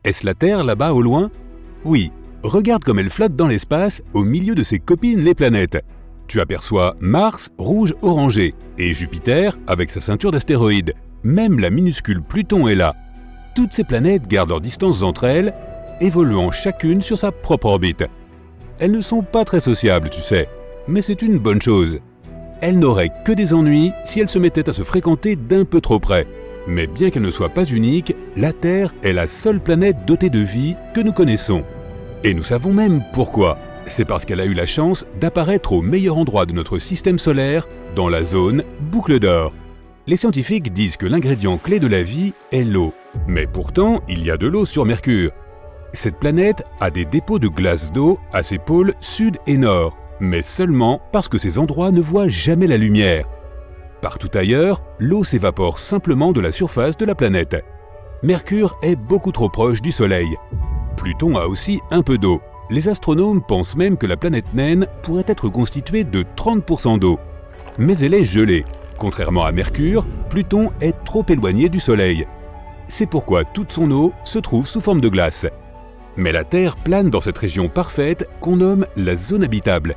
Est-ce la Terre là-bas au loin? Oui, regarde comme elle flotte dans l'espace au milieu de ses copines les planètes. Tu aperçois Mars rouge orangé et Jupiter avec sa ceinture d'astéroïdes. Même la minuscule Pluton est là. Toutes ces planètes gardent leurs distances entre elles, évoluant chacune sur sa propre orbite. Elles ne sont pas très sociables, tu sais, mais c'est une bonne chose. Elles n'auraient que des ennuis si elles se mettaient à se fréquenter d'un peu trop près. Mais bien qu'elle ne soit pas unique, la Terre est la seule planète dotée de vie que nous connaissons. Et nous savons même pourquoi. C'est parce qu'elle a eu la chance d'apparaître au meilleur endroit de notre système solaire, dans la zone boucle d'or. Les scientifiques disent que l'ingrédient clé de la vie est l'eau. Mais pourtant, il y a de l'eau sur Mercure. Cette planète a des dépôts de glace d'eau à ses pôles sud et nord, mais seulement parce que ces endroits ne voient jamais la lumière. Partout ailleurs, l'eau s'évapore simplement de la surface de la planète. Mercure est beaucoup trop proche du Soleil. Pluton a aussi un peu d'eau. Les astronomes pensent même que la planète naine pourrait être constituée de 30% d'eau. Mais elle est gelée. Contrairement à Mercure, Pluton est trop éloigné du Soleil. C'est pourquoi toute son eau se trouve sous forme de glace. Mais la Terre plane dans cette région parfaite qu'on nomme la zone habitable.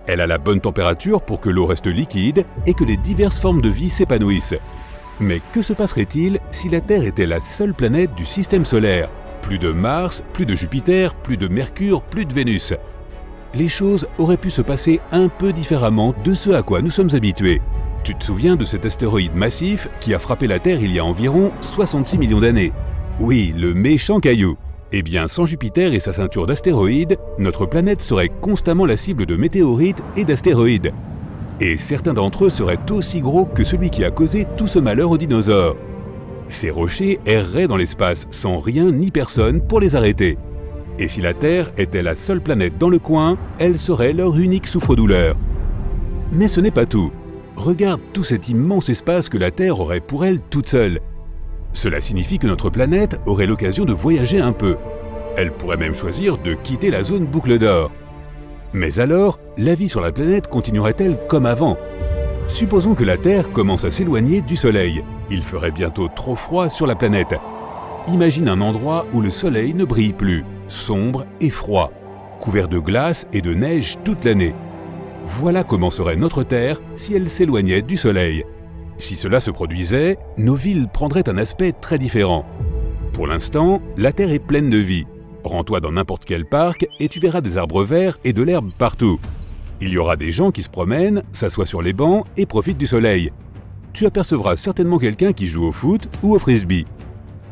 Elle a la bonne température pour que l'eau reste liquide et que les diverses formes de vie s'épanouissent. Mais que se passerait-il si la Terre était la seule planète du système solaire? Plus de Mars, plus de Jupiter, plus de Mercure, plus de Vénus. Les choses auraient pu se passer un peu différemment de ce à quoi nous sommes habitués. Tu te souviens de cet astéroïde massif qui a frappé la Terre il y a environ 66 millions d'années? Oui, le méchant caillou. Eh bien, sans Jupiter et sa ceinture d'astéroïdes, notre planète serait constamment la cible de météorites et d'astéroïdes. Et certains d'entre eux seraient aussi gros que celui qui a causé tout ce malheur aux dinosaures. Ces rochers erreraient dans l'espace sans rien ni personne pour les arrêter. Et si la Terre était la seule planète dans le coin, elle serait leur unique souffre-douleur. Mais ce n'est pas tout. Regarde tout cet immense espace que la Terre aurait pour elle toute seule. Cela signifie que notre planète aurait l'occasion de voyager un peu. Elle pourrait même choisir de quitter la zone boucle d'or. Mais alors, la vie sur la planète continuerait-elle comme avant? Supposons que la Terre commence à s'éloigner du Soleil. Il ferait bientôt trop froid sur la planète. Imagine un endroit où le Soleil ne brille plus, sombre et froid, couvert de glace et de neige toute l'année. Voilà comment serait notre Terre si elle s'éloignait du Soleil. Si cela se produisait, nos villes prendraient un aspect très différent. Pour l'instant, la Terre est pleine de vie. Rends-toi dans n'importe quel parc et tu verras des arbres verts et de l'herbe partout. Il y aura des gens qui se promènent, s'assoient sur les bancs et profitent du soleil. Tu apercevras certainement quelqu'un qui joue au foot ou au frisbee.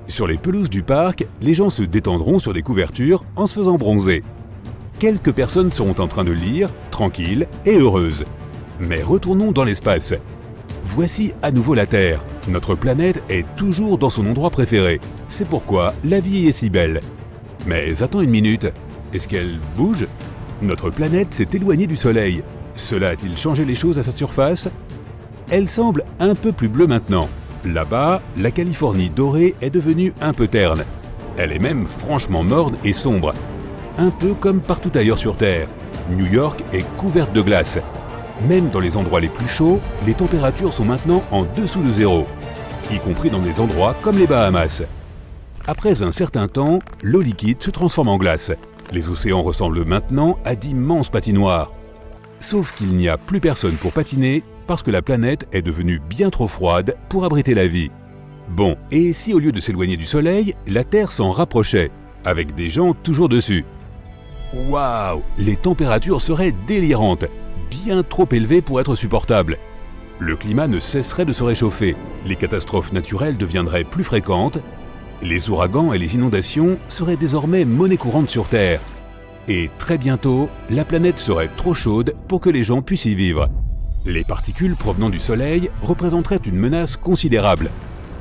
Sur les pelouses du parc, les gens se détendront sur des couvertures en se faisant bronzer. Quelques personnes seront en train de lire, tranquilles et heureuses. Mais retournons dans l'espace. Voici à nouveau la Terre. Notre planète est toujours dans son endroit préféré. C'est pourquoi la vie est si belle. Mais attends une minute, est-ce qu'elle bouge? Notre planète s'est éloignée du Soleil. Cela a-t-il changé les choses à sa surface? Elle semble un peu plus bleue maintenant. Là-bas, la Californie dorée est devenue un peu terne. Elle est même franchement morne et sombre. Un peu comme partout ailleurs sur Terre. New York est couverte de glace. Même dans les endroits les plus chauds, les températures sont maintenant en dessous de zéro, y compris dans des endroits comme les Bahamas. Après un certain temps, l'eau liquide se transforme en glace. Les océans ressemblent maintenant à d'immenses patinoires. Sauf qu'il n'y a plus personne pour patiner parce que la planète est devenue bien trop froide pour abriter la vie. Bon, et si au lieu de s'éloigner du Soleil, la Terre s'en rapprochait, avec des gens toujours dessus? Waouh! Les températures seraient délirantes, bien trop élevées pour être supportables. Le climat ne cesserait de se réchauffer, les catastrophes naturelles deviendraient plus fréquentes, les ouragans et les inondations seraient désormais monnaie courante sur Terre. Et très bientôt, la planète serait trop chaude pour que les gens puissent y vivre. Les particules provenant du Soleil représenteraient une menace considérable.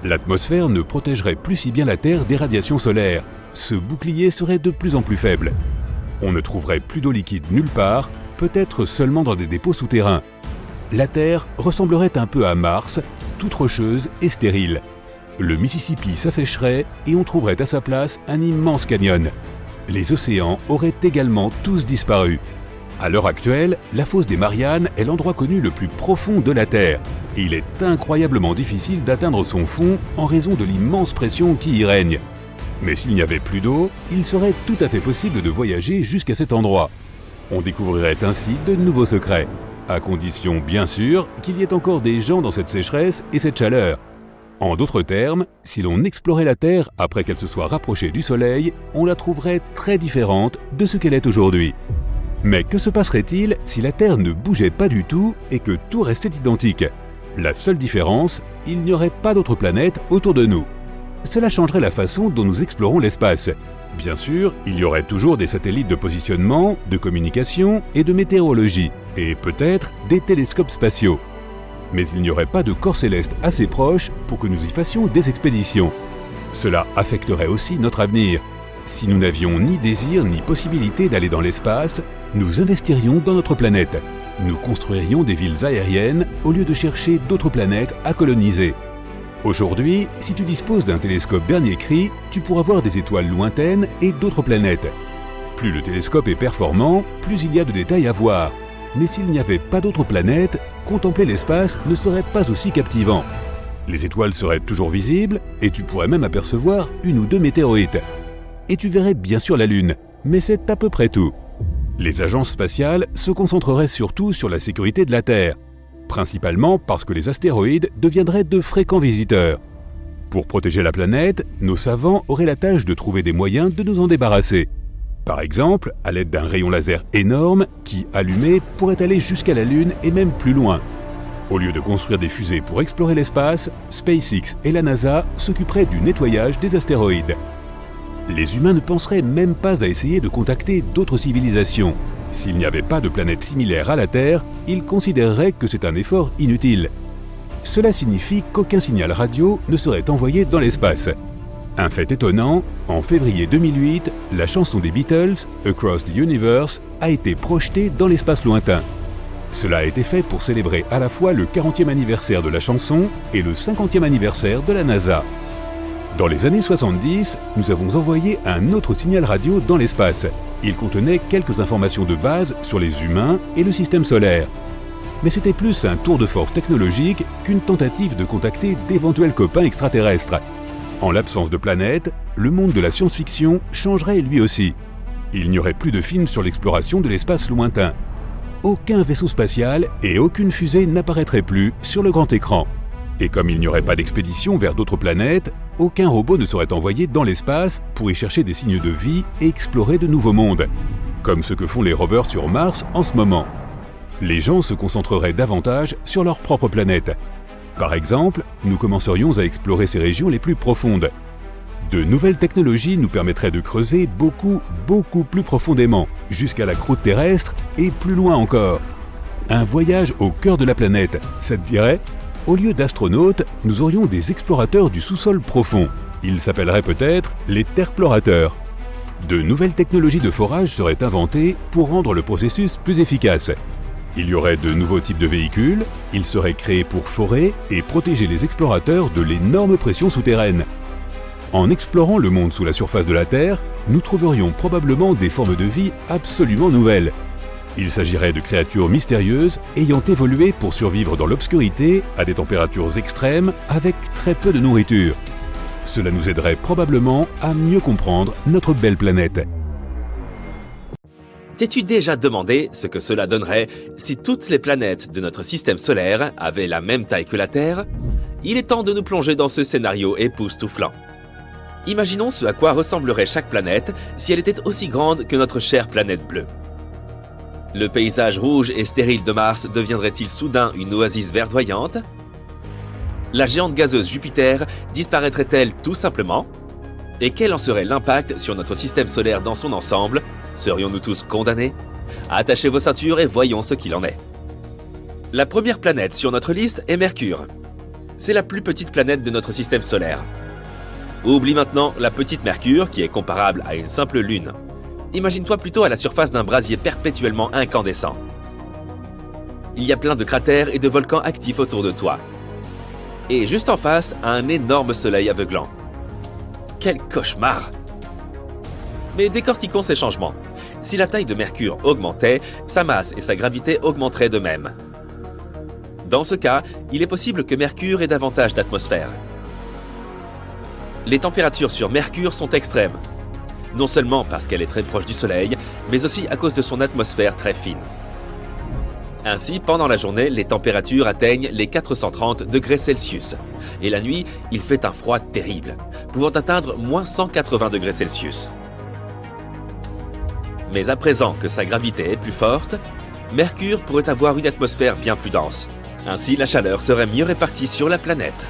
L'atmosphère ne protégerait plus si bien la Terre des radiations solaires. Ce bouclier serait de plus en plus faible. On ne trouverait plus d'eau liquide nulle part, peut-être seulement dans des dépôts souterrains. La Terre ressemblerait un peu à Mars, toute rocheuse et stérile. Le Mississippi s'assécherait et on trouverait à sa place un immense canyon. Les océans auraient également tous disparu. À l'heure actuelle, la fosse des Mariannes est l'endroit connu le plus profond de la Terre. Et il est incroyablement difficile d'atteindre son fond en raison de l'immense pression qui y règne. Mais s'il n'y avait plus d'eau, il serait tout à fait possible de voyager jusqu'à cet endroit. On découvrirait ainsi de nouveaux secrets, à condition bien sûr qu'il y ait encore des gens dans cette sécheresse et cette chaleur. En d'autres termes, si l'on explorait la Terre après qu'elle se soit rapprochée du Soleil, on la trouverait très différente de ce qu'elle est aujourd'hui. Mais que se passerait-il si la Terre ne bougeait pas du tout et que tout restait identique? La seule différence, il n'y aurait pas d'autres planètes autour de nous. Cela changerait la façon dont nous explorons l'espace. Bien sûr, il y aurait toujours des satellites de positionnement, de communication et de météorologie, et peut-être des télescopes spatiaux. Mais il n'y aurait pas de corps céleste assez proche pour que nous y fassions des expéditions. Cela affecterait aussi notre avenir. Si nous n'avions ni désir ni possibilité d'aller dans l'espace, nous investirions dans notre planète. Nous construirions des villes aériennes au lieu de chercher d'autres planètes à coloniser. Aujourd'hui, si tu disposes d'un télescope dernier cri, tu pourras voir des étoiles lointaines et d'autres planètes. Plus le télescope est performant, plus il y a de détails à voir. Mais s'il n'y avait pas d'autres planètes, contempler l'espace ne serait pas aussi captivant. Les étoiles seraient toujours visibles et tu pourrais même apercevoir une ou deux météorites. Et tu verrais bien sûr la Lune, mais c'est à peu près tout. Les agences spatiales se concentreraient surtout sur la sécurité de la Terre, principalement parce que les astéroïdes deviendraient de fréquents visiteurs. Pour protéger la planète, nos savants auraient la tâche de trouver des moyens de nous en débarrasser. Par exemple, à l'aide d'un rayon laser énorme qui, allumé, pourrait aller jusqu'à la Lune et même plus loin. Au lieu de construire des fusées pour explorer l'espace, SpaceX et la NASA s'occuperaient du nettoyage des astéroïdes. Les humains ne penseraient même pas à essayer de contacter d'autres civilisations. S'il n'y avait pas de planète similaire à la Terre, ils considéreraient que c'est un effort inutile. Cela signifie qu'aucun signal radio ne serait envoyé dans l'espace. Un fait étonnant, en février 2008, la chanson des Beatles, Across the Universe, a été projetée dans l'espace lointain. Cela a été fait pour célébrer à la fois le 40e anniversaire de la chanson et le 50e anniversaire de la NASA. Dans les années 70, nous avons envoyé un autre signal radio dans l'espace. Il contenait quelques informations de base sur les humains et le système solaire. Mais c'était plus un tour de force technologique qu'une tentative de contacter d'éventuels copains extraterrestres. En l'absence de planètes, le monde de la science-fiction changerait lui aussi. Il n'y aurait plus de films sur l'exploration de l'espace lointain. Aucun vaisseau spatial et aucune fusée n'apparaîtraient plus sur le grand écran. Et comme il n'y aurait pas d'expédition vers d'autres planètes, aucun robot ne serait envoyé dans l'espace pour y chercher des signes de vie et explorer de nouveaux mondes, comme ce que font les rovers sur Mars en ce moment. Les gens se concentreraient davantage sur leur propre planète. Par exemple, nous commencerions à explorer ces régions les plus profondes. De nouvelles technologies nous permettraient de creuser beaucoup plus profondément, jusqu'à la croûte terrestre et plus loin encore. Un voyage au cœur de la planète, ça te dirait ? Au lieu d'astronautes, nous aurions des explorateurs du sous-sol profond. Ils s'appelleraient peut-être les terplorateurs. De nouvelles technologies de forage seraient inventées pour rendre le processus plus efficace. Il y aurait de nouveaux types de véhicules, ils seraient créés pour forer et protéger les explorateurs de l'énorme pression souterraine. En explorant le monde sous la surface de la Terre, nous trouverions probablement des formes de vie absolument nouvelles. Il s'agirait de créatures mystérieuses ayant évolué pour survivre dans l'obscurité à des températures extrêmes avec très peu de nourriture. Cela nous aiderait probablement à mieux comprendre notre belle planète. T'es-tu déjà demandé ce que cela donnerait si toutes les planètes de notre système solaire avaient la même taille que la Terre? Il est temps de nous plonger dans ce scénario époustouflant. Imaginons ce à quoi ressemblerait chaque planète si elle était aussi grande que notre chère planète bleue. Le paysage rouge et stérile de Mars deviendrait-il soudain une oasis verdoyante? La géante gazeuse Jupiter disparaîtrait-elle tout simplement? Et quel en serait l'impact sur notre système solaire dans son ensemble? Serions-nous tous condamnés? Attachez vos ceintures et voyons ce qu'il en est. La première planète sur notre liste est Mercure. C'est la plus petite planète de notre système solaire. Oublie maintenant la petite Mercure qui est comparable à une simple lune. Imagine-toi plutôt à la surface d'un brasier perpétuellement incandescent. Il y a plein de cratères et de volcans actifs autour de toi. Et juste en face, un énorme soleil aveuglant. Quel cauchemar! Mais décortiquons ces changements. Si la taille de Mercure augmentait, sa masse et sa gravité augmenteraient de même. Dans ce cas, il est possible que Mercure ait davantage d'atmosphère. Les températures sur Mercure sont extrêmes. Non seulement parce qu'elle est très proche du Soleil, mais aussi à cause de son atmosphère très fine. Ainsi, pendant la journée, les températures atteignent les 430 degrés Celsius. Et la nuit, il fait un froid terrible, pouvant atteindre moins 180 degrés Celsius. Mais à présent que sa gravité est plus forte, Mercure pourrait avoir une atmosphère bien plus dense. Ainsi, la chaleur serait mieux répartie sur la planète.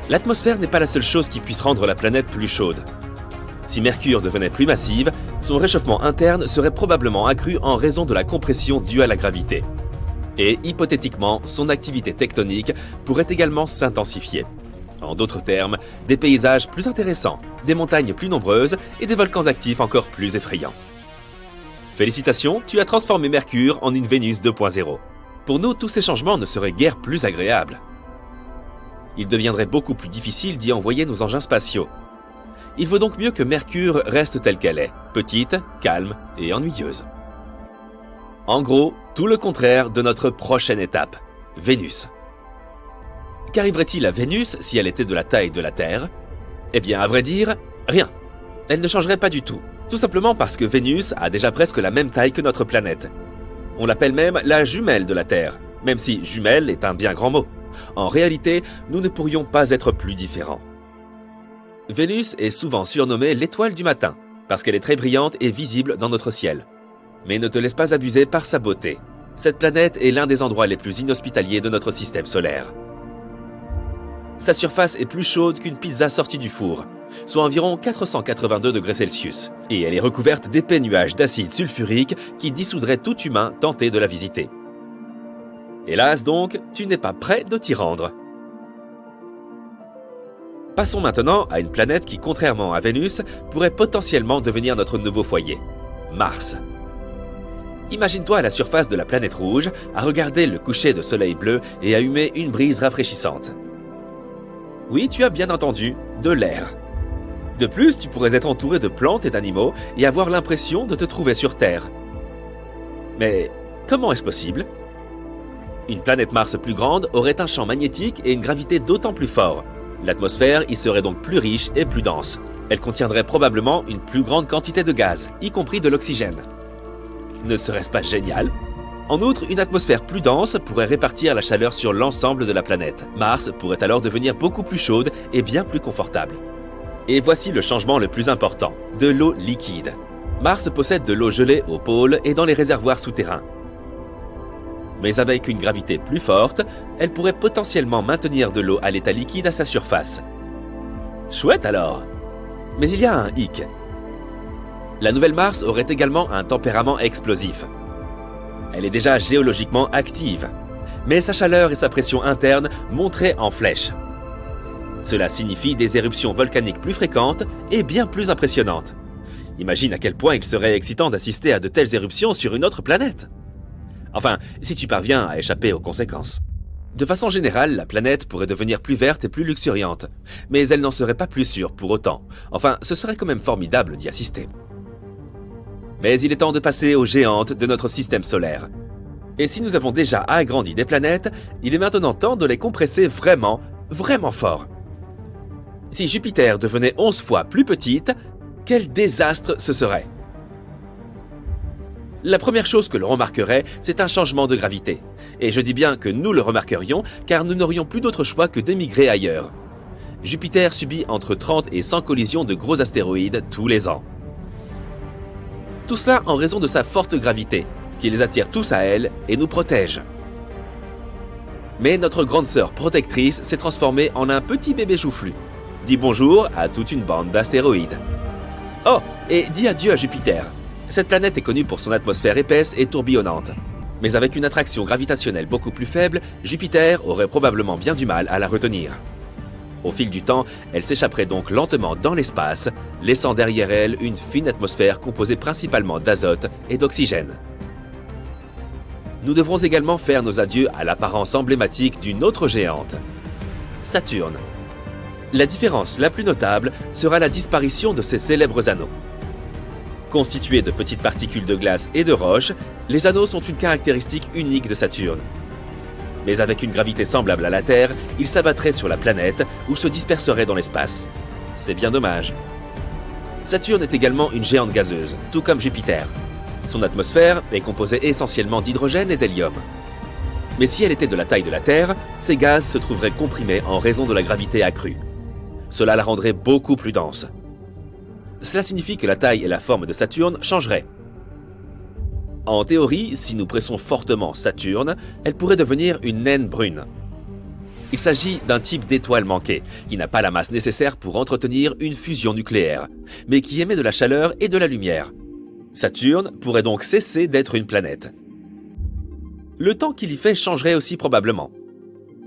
L'atmosphère n'est pas la seule chose qui puisse rendre la planète plus chaude. Si Mercure devenait plus massive, son réchauffement interne serait probablement accru en raison de la compression due à la gravité. Et, hypothétiquement, son activité tectonique pourrait également s'intensifier. En d'autres termes, des paysages plus intéressants, des montagnes plus nombreuses et des volcans actifs encore plus effrayants. Félicitations, tu as transformé Mercure en une Vénus 2.0. Pour nous, tous ces changements ne seraient guère plus agréables. Il deviendrait beaucoup plus difficile d'y envoyer nos engins spatiaux. Il vaut donc mieux que Mercure reste telle qu'elle est, petite, calme et ennuyeuse. En gros, tout le contraire de notre prochaine étape, Vénus. Qu'arriverait-il à Vénus si elle était de la taille de la Terre? Eh bien, à vrai dire, rien. Elle ne changerait pas du tout. Tout simplement parce que Vénus a déjà presque la même taille que notre planète. On l'appelle même la jumelle de la Terre, même si jumelle est un bien grand mot. En réalité, nous ne pourrions pas être plus différents. Vénus est souvent surnommée l'étoile du matin, parce qu'elle est très brillante et visible dans notre ciel. Mais ne te laisse pas abuser par sa beauté. Cette planète est l'un des endroits les plus inhospitaliers de notre système solaire. Sa surface est plus chaude qu'une pizza sortie du four, soit environ 482 degrés Celsius, et elle est recouverte d'épais nuages d'acide sulfurique qui dissoudraient tout humain tenté de la visiter. Hélas donc, tu n'es pas prêt de t'y rendre. Passons maintenant à une planète qui, contrairement à Vénus, pourrait potentiellement devenir notre nouveau foyer, Mars. Imagine-toi à la surface de la planète rouge, à regarder le coucher de soleil bleu et à humer une brise rafraîchissante. Oui, tu as bien entendu, de l'air. De plus, tu pourrais être entouré de plantes et d'animaux et avoir l'impression de te trouver sur Terre. Mais comment est-ce possible ? Une planète Mars plus grande aurait un champ magnétique et une gravité d'autant plus fort. L'atmosphère y serait donc plus riche et plus dense. Elle contiendrait probablement une plus grande quantité de gaz, y compris de l'oxygène. Ne serait-ce pas génial ? En outre, une atmosphère plus dense pourrait répartir la chaleur sur l'ensemble de la planète. Mars pourrait alors devenir beaucoup plus chaude et bien plus confortable. Et voici le changement le plus important, de l'eau liquide. Mars possède de l'eau gelée au pôle et dans les réservoirs souterrains. Mais avec une gravité plus forte, elle pourrait potentiellement maintenir de l'eau à l'état liquide à sa surface. Chouette alors! Mais il y a un hic. La nouvelle Mars aurait également un tempérament explosif. Elle est déjà géologiquement active, mais sa chaleur et sa pression interne monteraient en flèche. Cela signifie des éruptions volcaniques plus fréquentes et bien plus impressionnantes. Imagine à quel point il serait excitant d'assister à de telles éruptions sur une autre planète. Enfin, si tu parviens à échapper aux conséquences. De façon générale, la planète pourrait devenir plus verte et plus luxuriante, mais elle n'en serait pas plus sûre pour autant. Enfin, ce serait quand même formidable d'y assister. Mais il est temps de passer aux géantes de notre système solaire. Et si nous avons déjà agrandi des planètes, il est maintenant temps de les compresser vraiment, vraiment fort. Si Jupiter devenait 11 fois plus petite, quel désastre ce serait! La première chose que l'on remarquerait, c'est un changement de gravité. Et je dis bien que nous le remarquerions, car nous n'aurions plus d'autre choix que d'émigrer ailleurs. Jupiter subit entre 30 et 100 collisions de gros astéroïdes tous les ans. Tout cela en raison de sa forte gravité, qui les attire tous à elle et nous protège. Mais notre grande sœur protectrice s'est transformée en un petit bébé joufflu. Dis bonjour à toute une bande d'astéroïdes. Oh, et dis adieu à Jupiter. Cette planète est connue pour son atmosphère épaisse et tourbillonnante. Mais avec une attraction gravitationnelle beaucoup plus faible, Jupiter aurait probablement bien du mal à la retenir. Au fil du temps, elle s'échapperait donc lentement dans l'espace, laissant derrière elle une fine atmosphère composée principalement d'azote et d'oxygène. Nous devrons également faire nos adieux à l'apparence emblématique d'une autre géante, Saturne. La différence la plus notable sera la disparition de ses célèbres anneaux. Constitués de petites particules de glace et de roche, les anneaux sont une caractéristique unique de Saturne. Mais avec une gravité semblable à la Terre, il s'abattrait sur la planète ou se disperserait dans l'espace. C'est bien dommage. Saturne est également une géante gazeuse, tout comme Jupiter. Son atmosphère est composée essentiellement d'hydrogène et d'hélium. Mais si elle était de la taille de la Terre, ces gaz se trouveraient comprimés en raison de la gravité accrue. Cela la rendrait beaucoup plus dense. Cela signifie que la taille et la forme de Saturne changeraient. En théorie, si nous pressons fortement Saturne, elle pourrait devenir une naine brune. Il s'agit d'un type d'étoile manquée, qui n'a pas la masse nécessaire pour entretenir une fusion nucléaire, mais qui émet de la chaleur et de la lumière. Saturne pourrait donc cesser d'être une planète. Le temps qu'il y fait changerait aussi probablement.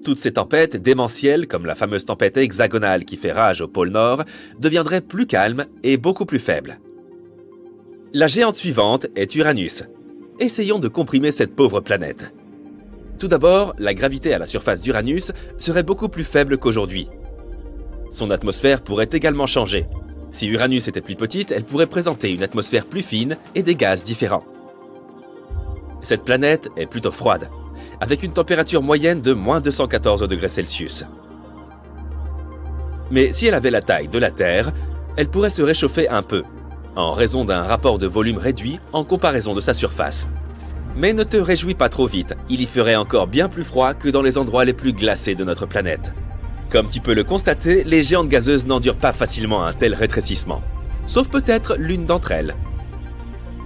Toutes ces tempêtes démentielles, comme la fameuse tempête hexagonale qui fait rage au pôle Nord, deviendraient plus calmes et beaucoup plus faibles. La géante suivante est Uranus. Essayons de comprimer cette pauvre planète. Tout d'abord, la gravité à la surface d'Uranus serait beaucoup plus faible qu'aujourd'hui. Son atmosphère pourrait également changer. Si Uranus était plus petite, elle pourrait présenter une atmosphère plus fine et des gaz différents. Cette planète est plutôt froide, avec une température moyenne de moins 214 degrés Celsius. Mais si elle avait la taille de la Terre, elle pourrait se réchauffer un peu, en raison d'un rapport de volume réduit en comparaison de sa surface. Mais ne te réjouis pas trop vite, il y ferait encore bien plus froid que dans les endroits les plus glacés de notre planète. Comme tu peux le constater, les géantes gazeuses n'endurent pas facilement un tel rétrécissement. Sauf peut-être l'une d'entre elles.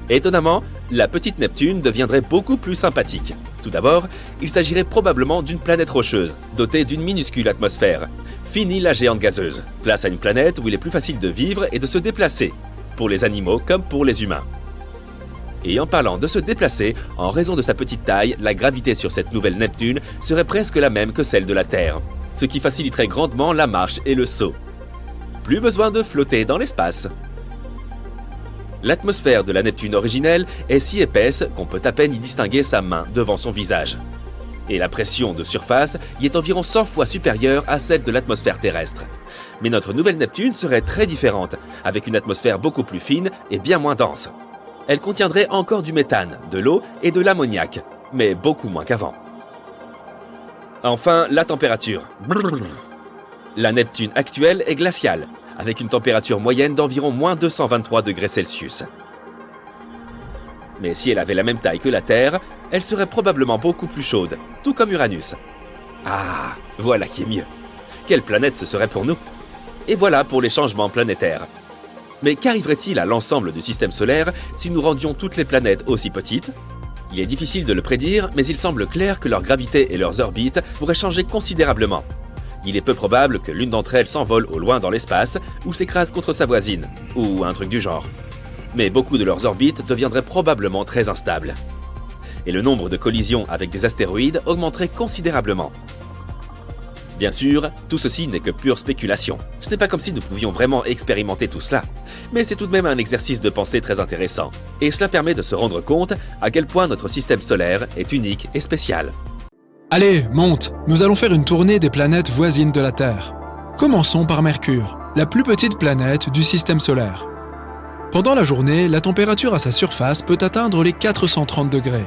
Étonnamment, la petite Neptune deviendrait beaucoup plus sympathique. Tout d'abord, il s'agirait probablement d'une planète rocheuse, dotée d'une minuscule atmosphère. Fini la géante gazeuse. Place à une planète où il est plus facile de vivre et de se déplacer, pour les animaux comme pour les humains. Et en parlant de se déplacer, en raison de sa petite taille, la gravité sur cette nouvelle Neptune serait presque la même que celle de la Terre, ce qui faciliterait grandement la marche et le saut. Plus besoin de flotter dans l'espace. L'atmosphère de la Neptune originelle est si épaisse qu'on peut à peine y distinguer sa main devant son visage. Et la pression de surface y est environ 100 fois supérieure à celle de l'atmosphère terrestre. Mais notre nouvelle Neptune serait très différente, avec une atmosphère beaucoup plus fine et bien moins dense. Elle contiendrait encore du méthane, de l'eau et de l'ammoniac, mais beaucoup moins qu'avant. Enfin, la température. La Neptune actuelle est glaciale, avec une température moyenne d'environ moins 223 degrés Celsius. Mais si elle avait la même taille que la Terre, elle serait probablement beaucoup plus chaude, tout comme Uranus. Ah, voilà qui est mieux. Quelle planète ce serait pour nous? Et voilà pour les changements planétaires. Mais qu'arriverait-il à l'ensemble du système solaire si nous rendions toutes les planètes aussi petites? Il est difficile de le prédire, mais il semble clair que leur gravité et leurs orbites pourraient changer considérablement. Il est peu probable que l'une d'entre elles s'envole au loin dans l'espace ou s'écrase contre sa voisine, ou un truc du genre. Mais beaucoup de leurs orbites deviendraient probablement très instables. Et le nombre de collisions avec des astéroïdes augmenterait considérablement. Bien sûr, tout ceci n'est que pure spéculation. Ce n'est pas comme si nous pouvions vraiment expérimenter tout cela. Mais c'est tout de même un exercice de pensée très intéressant. Et cela permet de se rendre compte à quel point notre système solaire est unique et spécial. Allez, monte! Nous allons faire une tournée des planètes voisines de la Terre. Commençons par Mercure, la plus petite planète du système solaire. Pendant la journée, la température à sa surface peut atteindre les 430 degrés.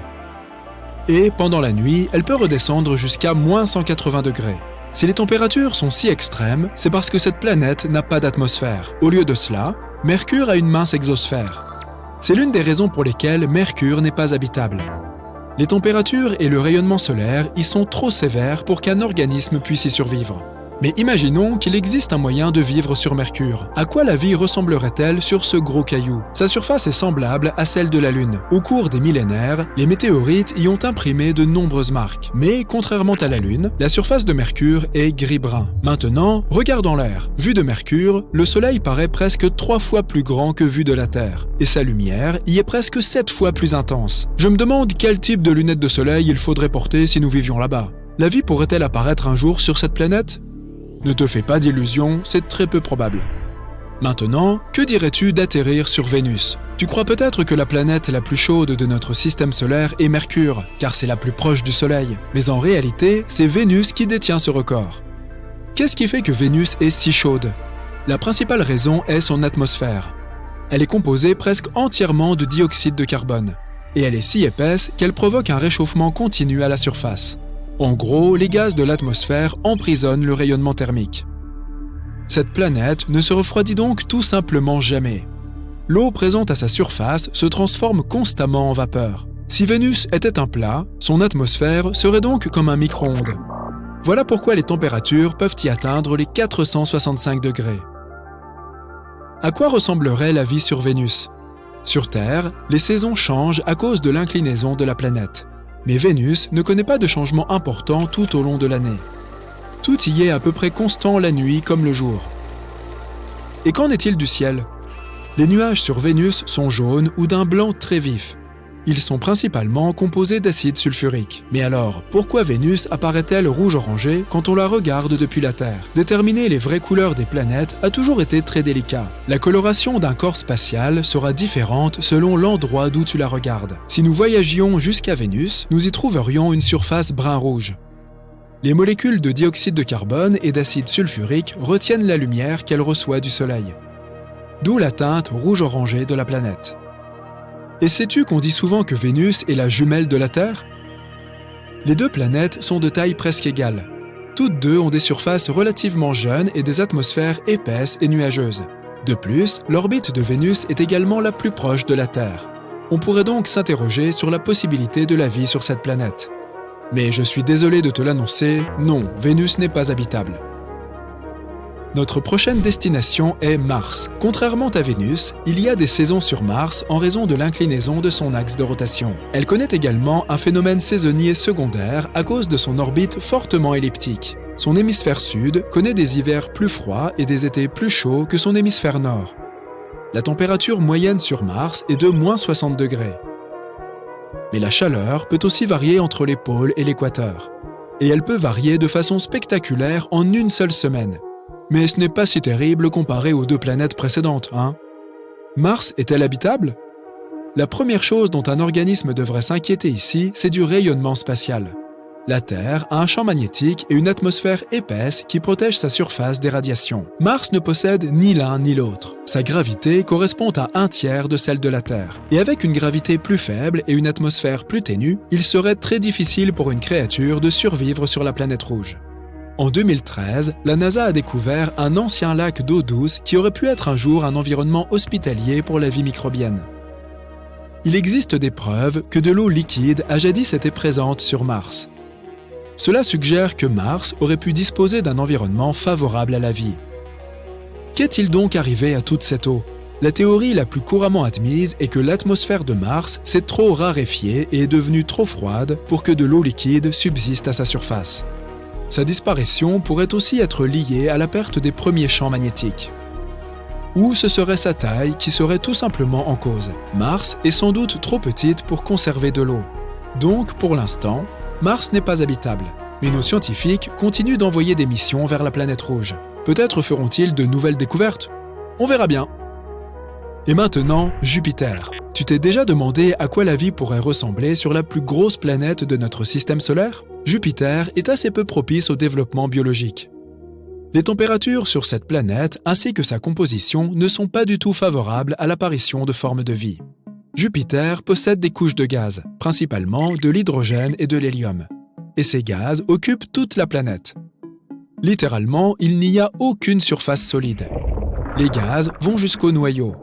Et pendant la nuit, elle peut redescendre jusqu'à moins 180 degrés. Si les températures sont si extrêmes, c'est parce que cette planète n'a pas d'atmosphère. Au lieu de cela, Mercure a une mince exosphère. C'est l'une des raisons pour lesquelles Mercure n'est pas habitable. Les températures et le rayonnement solaire y sont trop sévères pour qu'un organisme puisse y survivre. Mais imaginons qu'il existe un moyen de vivre sur Mercure. À quoi la vie ressemblerait-elle sur ce gros caillou? Sa surface est semblable à celle de la Lune. Au cours des millénaires, les météorites y ont imprimé de nombreuses marques. Mais contrairement à la Lune, la surface de Mercure est gris-brun. Maintenant, regardons l'air. Vu de Mercure, le Soleil paraît presque 3 fois plus grand que vu de la Terre. Et sa lumière y est presque 7 fois plus intense. Je me demande quel type de lunettes de soleil il faudrait porter si nous vivions là-bas. La vie pourrait-elle apparaître un jour sur cette planète? Ne te fais pas d'illusions, c'est très peu probable. Maintenant, que dirais-tu d'atterrir sur Vénus? Tu crois peut-être que la planète la plus chaude de notre système solaire est Mercure, car c'est la plus proche du Soleil. Mais en réalité, c'est Vénus qui détient ce record. Qu'est-ce qui fait que Vénus est si chaude? La principale raison est son atmosphère. Elle est composée presque entièrement de dioxyde de carbone. Et elle est si épaisse qu'elle provoque un réchauffement continu à la surface. En gros, les gaz de l'atmosphère emprisonnent le rayonnement thermique. Cette planète ne se refroidit donc tout simplement jamais. L'eau présente à sa surface se transforme constamment en vapeur. Si Vénus était un plat, son atmosphère serait donc comme un micro-ondes. Voilà pourquoi les températures peuvent y atteindre les 465 degrés. À quoi ressemblerait la vie sur Vénus ? Sur Terre, les saisons changent à cause de l'inclinaison de la planète. Mais Vénus ne connaît pas de changements importants tout au long de l'année. Tout y est à peu près constant la nuit comme le jour. Et qu'en est-il du ciel ? Les nuages sur Vénus sont jaunes ou d'un blanc très vif. Ils sont principalement composés d'acide sulfurique. Mais alors, pourquoi Vénus apparaît-elle rouge-orangé quand on la regarde depuis la Terre ? Déterminer les vraies couleurs des planètes a toujours été très délicat. La coloration d'un corps spatial sera différente selon l'endroit d'où tu la regardes. Si nous voyagions jusqu'à Vénus, nous y trouverions une surface brun-rouge. Les molécules de dioxyde de carbone et d'acide sulfurique retiennent la lumière qu'elle reçoit du Soleil. D'où la teinte rouge-orangé de la planète. Et sais-tu qu'on dit souvent que Vénus est la jumelle de la Terre ? Les deux planètes sont de taille presque égale. Toutes deux ont des surfaces relativement jeunes et des atmosphères épaisses et nuageuses. De plus, l'orbite de Vénus est également la plus proche de la Terre. On pourrait donc s'interroger sur la possibilité de la vie sur cette planète. Mais je suis désolé de te l'annoncer, non, Vénus n'est pas habitable. Notre prochaine destination est Mars. Contrairement à Vénus, il y a des saisons sur Mars en raison de l'inclinaison de son axe de rotation. Elle connaît également un phénomène saisonnier secondaire à cause de son orbite fortement elliptique. Son hémisphère sud connaît des hivers plus froids et des étés plus chauds que son hémisphère nord. La température moyenne sur Mars est de moins 60 degrés. Mais la chaleur peut aussi varier entre les pôles et l'équateur. Et elle peut varier de façon spectaculaire en une seule semaine. Mais ce n'est pas si terrible comparé aux deux planètes précédentes, hein ? Mars est-elle habitable ? La première chose dont un organisme devrait s'inquiéter ici, c'est du rayonnement spatial. La Terre a un champ magnétique et une atmosphère épaisse qui protège sa surface des radiations. Mars ne possède ni l'un ni l'autre. Sa gravité correspond à 1/3 de celle de la Terre. Et avec une gravité plus faible et une atmosphère plus ténue, il serait très difficile pour une créature de survivre sur la planète rouge. En 2013, la NASA a découvert un ancien lac d'eau douce qui aurait pu être un jour un environnement hospitalier pour la vie microbienne. Il existe des preuves que de l'eau liquide a jadis été présente sur Mars. Cela suggère que Mars aurait pu disposer d'un environnement favorable à la vie. Qu'est-il donc arrivé à toute cette eau ? La théorie la plus couramment admise est que l'atmosphère de Mars s'est trop raréfiée et est devenue trop froide pour que de l'eau liquide subsiste à sa surface. Sa disparition pourrait aussi être liée à la perte des premiers champs magnétiques. Ou ce serait sa taille qui serait tout simplement en cause. Mars est sans doute trop petite pour conserver de l'eau. Donc, pour l'instant, Mars n'est pas habitable. Mais nos scientifiques continuent d'envoyer des missions vers la planète rouge. Peut-être feront-ils de nouvelles découvertes ? On verra bien. Et maintenant, Jupiter. Tu t'es déjà demandé à quoi la vie pourrait ressembler sur la plus grosse planète de notre système solaire ? Jupiter est assez peu propice au développement biologique. Les températures sur cette planète ainsi que sa composition ne sont pas du tout favorables à l'apparition de formes de vie. Jupiter possède des couches de gaz, principalement de l'hydrogène et de l'hélium. Et ces gaz occupent toute la planète. Littéralement, il n'y a aucune surface solide. Les gaz vont jusqu'au noyau.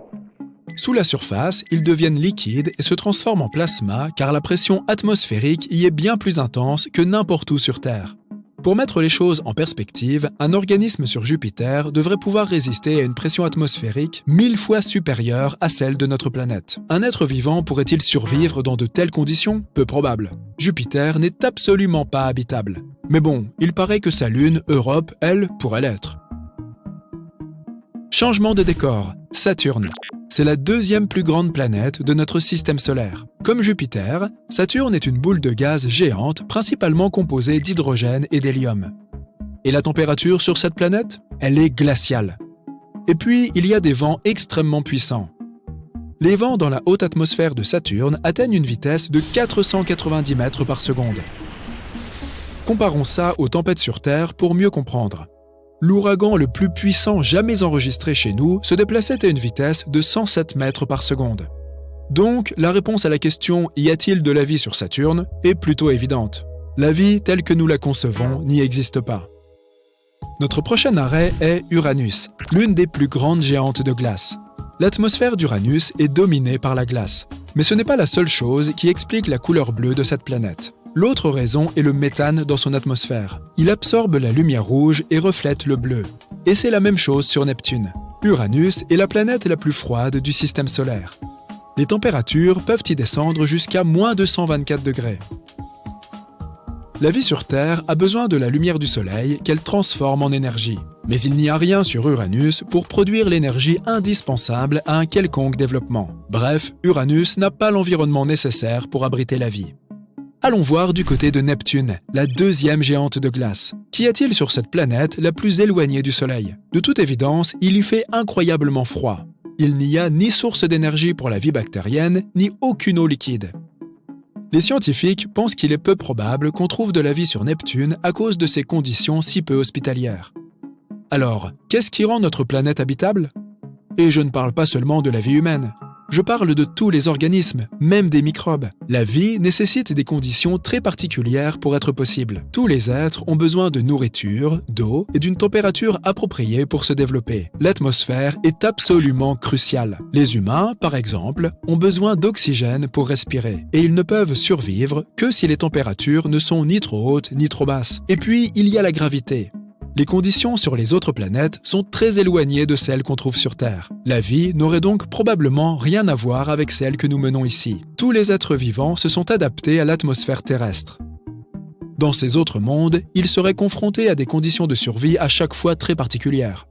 Sous la surface, ils deviennent liquides et se transforment en plasma car la pression atmosphérique y est bien plus intense que n'importe où sur Terre. Pour mettre les choses en perspective, un organisme sur Jupiter devrait pouvoir résister à une pression atmosphérique 1000 fois supérieure à celle de notre planète. Un être vivant pourrait-il survivre dans de telles conditions ? Peu probable. Jupiter n'est absolument pas habitable. Mais bon, il paraît que sa lune, Europe, elle, pourrait l'être. Changement de décor. Saturne. C'est la deuxième plus grande planète de notre système solaire. Comme Jupiter, Saturne est une boule de gaz géante principalement composée d'hydrogène et d'hélium. Et la température sur cette planète ? Elle est glaciale. Et puis, il y a des vents extrêmement puissants. Les vents dans la haute atmosphère de Saturne atteignent une vitesse de 490 mètres par seconde. Comparons ça aux tempêtes sur Terre pour mieux comprendre. L'ouragan le plus puissant jamais enregistré chez nous se déplaçait à une vitesse de 107 mètres par seconde. Donc, la réponse à la question « Y a-t-il de la vie sur Saturne ?» est plutôt évidente. La vie telle que nous la concevons n'y existe pas. Notre prochain arrêt est Uranus, l'une des plus grandes géantes de glace. L'atmosphère d'Uranus est dominée par la glace. Mais ce n'est pas la seule chose qui explique la couleur bleue de cette planète. L'autre raison est le méthane dans son atmosphère. Il absorbe la lumière rouge et reflète le bleu. Et c'est la même chose sur Neptune. Uranus est la planète la plus froide du système solaire. Les températures peuvent y descendre jusqu'à moins 224 degrés. La vie sur Terre a besoin de la lumière du Soleil qu'elle transforme en énergie. Mais il n'y a rien sur Uranus pour produire l'énergie indispensable à un quelconque développement. Bref, Uranus n'a pas l'environnement nécessaire pour abriter la vie. Allons voir du côté de Neptune, la deuxième géante de glace. Qu'y a-t-il sur cette planète la plus éloignée du Soleil? De toute évidence, il y fait incroyablement froid. Il n'y a ni source d'énergie pour la vie bactérienne, ni aucune eau liquide. Les scientifiques pensent qu'il est peu probable qu'on trouve de la vie sur Neptune à cause de ces conditions si peu hospitalières. Alors, qu'est-ce qui rend notre planète habitable? Et je ne parle pas seulement de la vie humaine. Je parle de tous les organismes, même des microbes. La vie nécessite des conditions très particulières pour être possible. Tous les êtres ont besoin de nourriture, d'eau et d'une température appropriée pour se développer. L'atmosphère est absolument cruciale. Les humains, par exemple, ont besoin d'oxygène pour respirer. Et ils ne peuvent survivre que si les températures ne sont ni trop hautes ni trop basses. Et puis, il y a la gravité. Les conditions sur les autres planètes sont très éloignées de celles qu'on trouve sur Terre. La vie n'aurait donc probablement rien à voir avec celle que nous menons ici. Tous les êtres vivants se sont adaptés à l'atmosphère terrestre. Dans ces autres mondes, ils seraient confrontés à des conditions de survie à chaque fois très particulières.